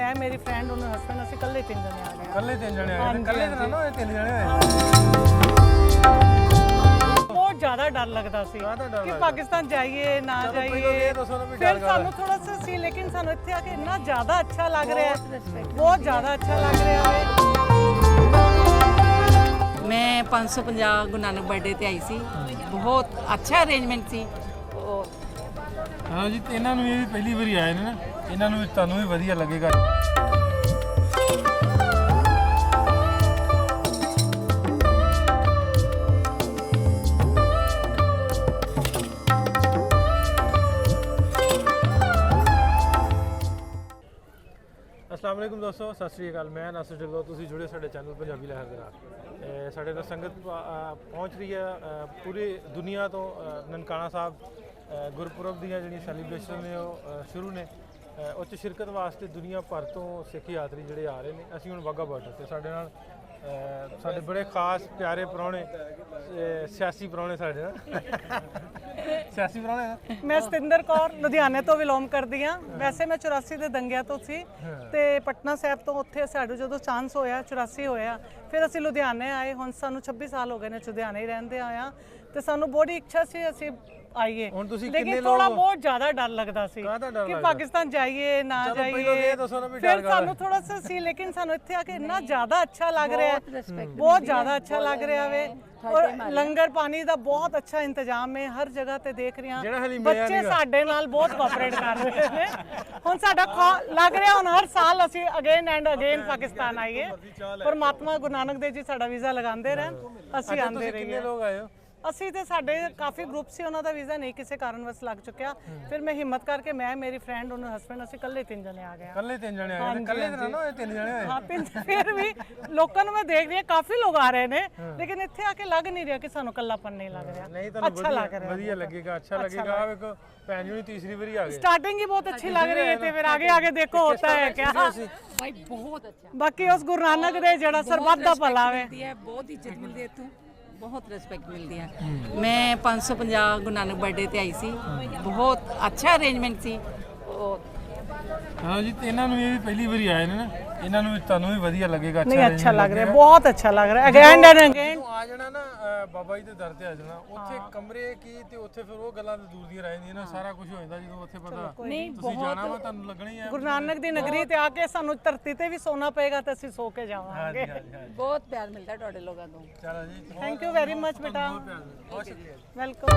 मैं मेरी फ्रेंड और हस्बैंड ਅਸੀਂ ਇਕੱਲੇ 3 ਜਣੇ ਆ ਗਏ। ਕੱਲੇ 3 ਜਣੇ ਆਏ ਨੇ, ਕੱਲੇ ਤਾਂ ਨਾ ਹੋਏ 3 ਜਣੇ ਹੋਏ। ਬਹੁਤ ਜ਼ਿਆਦਾ ਡਰ ਲੱਗਦਾ ਸੀ ਕਿ ਪਾਕਿਸਤਾਨ ਜਾਈਏ ਨਾ ਜਾਈਏ। ਫਿਰ ਸਾਨੂੰ ਥੋੜਾ ਸਾ ਸੀ ਲੇਕਿਨ ਸਾਨੂੰ ਇੱਥੇ ਆ ਕੇ ਇੰਨਾ ਜ਼ਿਆਦਾ ਅੱਛਾ ਲੱਗ ਰਿਹਾ ਹੈ, ਬਹੁਤ ਜ਼ਿਆਦਾ ਅੱਛਾ ਲੱਗ ਰਿਹਾ ਹੈ। ਮੈਂ 550 ਗੁਰੂ ਨਾਨਕ ਬਰਥਡੇ ਤੇ ਆਈ ਸੀ, ਬਹੁਤ ਅੱਛਾ ਅਰੇਂਜਮੈਂਟ ਸੀ। ਹਾਂ ਜੀ, ਤੇ ਇਹਨਾਂ ਨੂੰ ਇਹ ਵੀ ਪਹਿਲੀ ਵਾਰੀ ਆਏ ਨੇ ਨਾ, ਇਹਨਾਂ ਨੂੰ ਤੁਹਾਨੂੰ ਵੀ ਵਧੀਆ ਲੱਗੇਗਾ। अस्सलाम वालेकुम दोस्तों, सत श्री अकाल। मैं नासिर ढिल्लों, तुसीं जुड़े साडे चैनल पंजाबी लहर दे नाल। साडे नाल संगत पहुँच रही है पूरी दुनिया तो ननकाना साहब गुरपुरब ਦੀਆਂ ਜਿਹੜੀਆਂ ਸੈਲੀਬ੍ਰੇਸ਼ਨ ਨੇ ਉਹ ਸ਼ੁਰੂ ਨੇ। ਉਹ 'ਚ ਸ਼ਿਰਕਤ ਵਾਸਤੇ ਦੁਨੀਆ ਭਰ ਤੋਂ ਸਿੱਖ ਯਾਤਰੀ ਜਿਹੜੇ ਆ ਰਹੇ ਨੇ। ਅਸੀਂ ਹੁਣ ਵਾਘਾ ਬਾਰਡਰ ਤੇ ਸਾਡੇ ਨਾਲ ਸਾਡੇ ਬੜੇ ਖਾਸ ਪਿਆਰੇ ਪ੍ਰਾਹੁਣੇ, ਸਿਆਸੀ ਪ੍ਰਾਹੁਣੇ ਸਾਡੇ ਨਾਲ ਸਿਆਸੀ ਪ੍ਰਾਹੁਣੇ ਨਾ। ਮੈਂ ਸਤਿੰਦਰ ਕੌਰ ਲੁਧਿਆਣੇ ਤੋਂ ਬਿਲੋਂਗ ਕਰਦੀ ਹਾਂ। ਵੈਸੇ ਮੈਂ 84 ਦੇ ਦੰਗਿਆਂ ਤੋਂ ਸੀ ਤੇ ਪਟਨਾ ਸਾਹਿਬ ਤੋਂ ਉੱਥੇ ਸਾਡੇ ਜਦੋਂ ਚਾਂਸ ਹੋਇਆ 84 ਹੋਇਆ, ਫਿਰ ਅਸੀਂ ਲੁਧਿਆਣੇ ਆਏ। ਹੁਣ ਸਾਨੂੰ 26 ਸਾਲ ਹੋ ਗਏ ਨੇ ਲੁਧਿਆਣੇ ਹੀ ਰਹਿੰਦੇ ਆਇਆ ਤੇ ਸਾਨੂੰ ਬੜੀ ਇੱਛਾ ਸੀ ਅਸੀਂ ਆਈਏ। ਹੁਣ ਤੁਸੀਂ ਲੇਕਿਨ ਥੋੜਾ ਬਹੁਤ ਜ਼ਿਆਦਾ ਡਰ ਲੱਗਦਾ ਸੀ ਕਿ ਪਾਕਿਸਤਾਨ ਜਾਈਏ ਨਾ ਜਾਈਏ। ਫਿਰ ਸਾਨੂੰ ਥੋੜਾ ਸਾ ਸੀ ਲੇਕਿਨ ਸਾਨੂੰ ਇੱਥੇ ਆ ਕੇ ਇੰਨਾ ਜ਼ਿਆਦਾ ਅੱਛਾ ਲੱਗ ਰਿਹਾ ਹੈ, ਬਹੁਤ ਜ਼ਿਆਦਾ ਅੱਛਾ ਲੱਗ ਰਿਹਾ ਵੇ। ਔਰ ਲੰਗਰ ਪਾਣੀ ਦਾ ਬਹੁਤ ਅੱਛਾ ਇੰਤਜ਼ਾਮ ਹੈ, ਹਰ ਜਗ੍ਹਾ ਤੇ ਦੇਖ ਰਹੇ ਹਾਂ ਬੱਚੇ ਸਾਡੇ ਨਾਲ ਬਹੁਤ ਕੋਆਪਰੇਟ ਕਰ ਰਹੇ ਨੇ। ਹੁਣ ਸਾਡਾ ਲੱਗ ਰਿਹਾ ਹੁਣ ਹਰ ਸਾਲ ਅਸੀਂ ਅਗੇਨ ਐਂਡ ਅਗੇਨ ਪਾਕਿਸਤਾਨ ਆਈਏ। ਪਰਮਾਤਮਾ ਗੁਰੂ ਨਾਨਕ ਦੇਵ ਜੀ ਸਾਡਾ ਵੀਜ਼ਾ ਲਗਾਉਂਦੇ ਰਹਿਣ, ਅਸੀਂ ਆਉਂਦੇ ਰਹੀਏ। ਕਿੰਨੇ ਲੋਕ ਆਏ ਹੋ? ਅਸੀਂ ਤੇ ਸਾਡੇ ਕਾਫੀ ਗਰੁੱਪ ਸੀ, ਉਹਨਾਂ ਦਾ ਵੀਜ਼ਾ ਨਹੀਂ ਕਿਸੇ ਕਾਰਨਵਸ ਲੱਗ ਚੁੱਕਿਆ। ਫਿਰ ਮੈਂ ਹਿੰਮਤ ਕਰਕੇ ਮੈਂ ਮੇਰੀ ਫਰੈਂਡ ਉਹਨੂੰ ਹਸਬੈਂਡ ਅਸੀਂ ਇਕੱਲੇ 3 ਜਣੇ ਆ ਗਏ। ਕੱਲੇ 3 ਜਣੇ ਆਏ ਨੇ, ਕੱਲੇ ਤਾਂ ਨਾ ਹੋਏ 3 ਜਣੇ ਹੋਏ। ਹਾਂ, ਫਿਰ ਵੀ ਲੋਕਾਂ ਨੂੰ ਮੈਂ ਦੇਖ ਰਹੀ ਹਾਂ ਕਾਫੀ ਲੋਕ ਆ ਰਹੇ ਨੇ, ਲੇਕਿਨ ਇੱਥੇ ਆ ਕੇ ਲੱਗ ਨਹੀਂ ਰਿਹਾ ਕਿ ਸਾਨੂੰ ਇਕੱਲਾਪਨ ਨਹੀਂ ਲੱਗ ਰਿਹਾ। ਨਹੀਂ, ਤੁਹਾਨੂੰ ਵਧੀਆ ਲੱਗੇਗਾ, ਅੱਛਾ ਲੱਗੇਗਾ। ਆ ਵੇਖੋ ਭੈਣ ਜੀ ਤੀਸਰੀ ਵਾਰੀ ਆ ਗਏ। स्टार्टिंग ही बहुत अच्छी लग रही है ਤੇ ਫਿਰ आगे आगे देखो होता है क्या। ਭਾਈ ਬਹੁਤ ਅੱਛਾ। ਬਾਕੀ ਉਸ ਗੁਰੂ ਨਾਨਕ ਦੇ ਜਿਹੜਾ ਸਰਬੱਤ ਦਾ ਭਲਾ ਵੇ, ਬਹੁਤ ਇੱਜ਼ਤ ਮਿਲਦੀ ਹੈ ਇੱਥੋਂ, ਬਹੁਤ ਰਿਸਪੈਕਟ ਮਿਲਦੀ ਹੈ। ਮੈਂ 550 ਗੁਰੂ ਨਾਨਕ ਬਰਥਡੇ ਤੇ ਆਈ ਸੀ, ਬਹੁਤ ਅੱਛਾ ਅਰੇਂਜਮੈਂਟ ਸੀ। ਹਾਂ ਜੀ, ਤੇ ਇਹਨਾਂ ਨੂੰ ਇਹ ਵੀ ਪਹਿਲੀ ਵਾਰੀ ਆਏ ਨੇ ਨਾ, ਇਹਨਾਂ ਨੂੰ ਤੁਹਾਨੂੰ ਵੀ ਵਧੀਆ ਲੱਗੇਗਾ। ਨਹੀਂ ਅੱਛਾ ਲੱਗ ਰਿਹਾ, ਬਹੁਤ ਅੱਛਾ ਲੱਗ ਰਿਹਾ। ਅਗੇਨ ਐਂਡ ਅਗੇਨ ਆ ਜਾਣਾ ਨਾ ਬਾਬਾ ਜੀ ਦੇ ਦਰ ਤੇ ਆ ਜਾਣਾ, ਉੱਥੇ ਕਮਰੇ ਕੀ ਤੇ ਉੱਥੇ ਫਿਰ ਉਹ ਗੱਲਾਂ ਦੂਰ ਦੀਆਂ ਰਹਿ ਜਾਂਦੀਆਂ ਨਾ, ਸਾਰਾ ਕੁਝ ਹੋ ਜਾਂਦਾ ਜਦੋਂ ਉੱਥੇ ਪਤਾ ਤੁਸੀਂ ਜਾਣਾ ਵਾ, ਤੁਹਾਨੂੰ ਲੱਗਣੀ ਹੈ ਗੁਰੂ ਨਾਨਕ ਦੀ ਨਗਰੀ ਤੇ ਆ ਕੇ ਸਾਨੂੰ ਧਰਤੀ ਤੇ ਵੀ ਸੋਣਾ ਪਏਗਾ ਤੇ ਅਸੀਂ ਸੋ ਕੇ ਜਾਵਾਂਗੇ। ਬਹੁਤ ਪਿਆਰ ਮਿਲਦਾ ਤੁਹਾਡੇ ਲੋਕਾਂ ਤੋਂ। ਚਲੋ ਜੀ, ਥੈਂਕ ਯੂ ਵੈਰੀ ਮਚ ਬੇਟਾ, ਬਹੁਤ ਸ਼ੁਕਰੀਆ। ਵੈਲਕਮ।